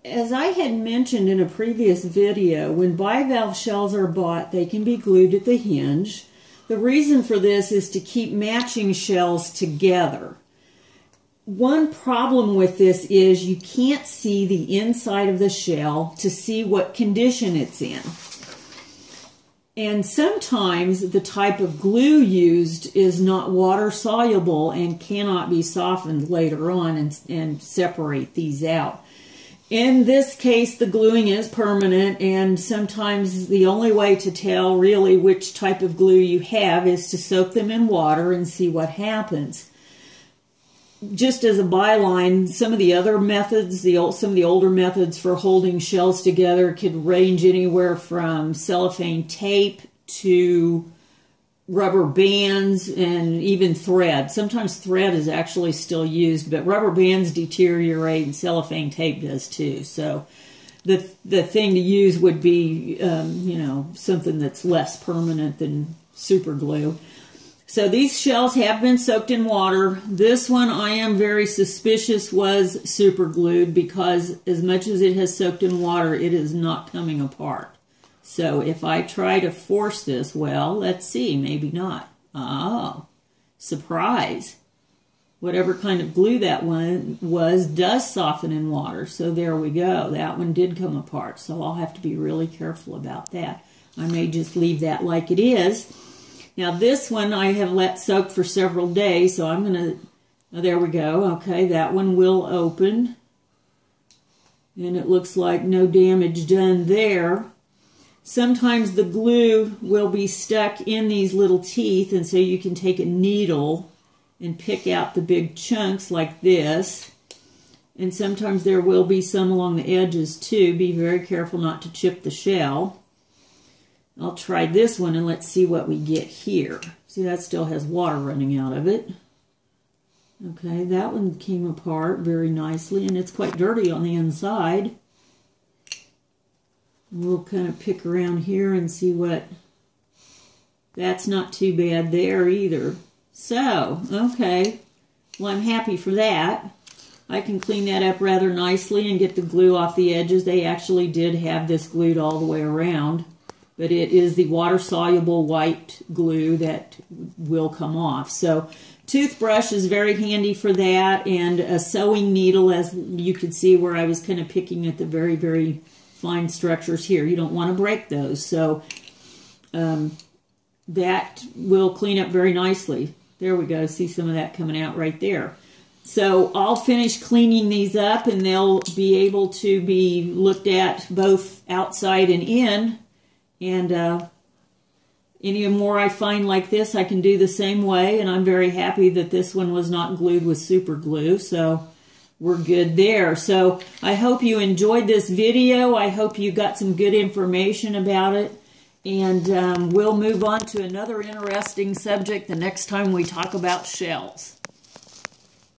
as I had mentioned in a previous video, when bivalve shells are bought, they can be glued at the hinge. The reason for this is to keep matching shells together. One problem with this is you can't see the inside of the shell to see what condition it's in. And sometimes the type of glue used is not water soluble and cannot be softened later on and separate these out. In this case, the gluing is permanent, and sometimes the only way to tell really which type of glue you have is to soak them in water and see what happens. Just as a byline, some of the other methods, some of the older methods for holding shells together could range anywhere from cellophane tape to rubber bands and even thread. Sometimes thread is actually still used, but rubber bands deteriorate and cellophane tape does too. So the thing to use would be, something that's less permanent than super glue. So these shells have been soaked in water. This one I am very suspicious was super glued because as much as it has soaked in water, it is not coming apart. So if I try to force this, well, let's see, maybe not. Oh, surprise. Whatever kind of glue that one was does soften in water. So there we go. That one did come apart. So I'll have to be really careful about that. I may just leave that like it is. Now this one I have let soak for several days, so I'm going to, there we go. Okay, that one will open. And it looks like no damage done there. Sometimes the glue will be stuck in these little teeth, and so you can take a needle and pick out the big chunks like this. And sometimes there will be some along the edges too. Be very careful not to chip the shell. I'll try this one and let's see what we get here. See, that still has water running out of it. Okay, that one came apart very nicely, and it's quite dirty on the inside. We'll kind of pick around here and see what... That's not too bad there either. So, okay. Well, I'm happy for that. I can clean that up rather nicely and get the glue off the edges. They actually did have this glued all the way around, but it is the water-soluble white glue that will come off. So, toothbrush is very handy for that, and a sewing needle, as you could see where I was kind of picking at the very, very fine structures here. You don't want to break those, so that will clean up very nicely. There we go. See some of that coming out right there. So I'll finish cleaning these up, and they'll be able to be looked at both outside and in. And any more I find like this, I can do the same way. And I'm very happy that this one was not glued with super glue. So we're good there. So I hope you enjoyed this video. I hope you got some good information about it. And we'll move on to another interesting subject the next time we talk about shells.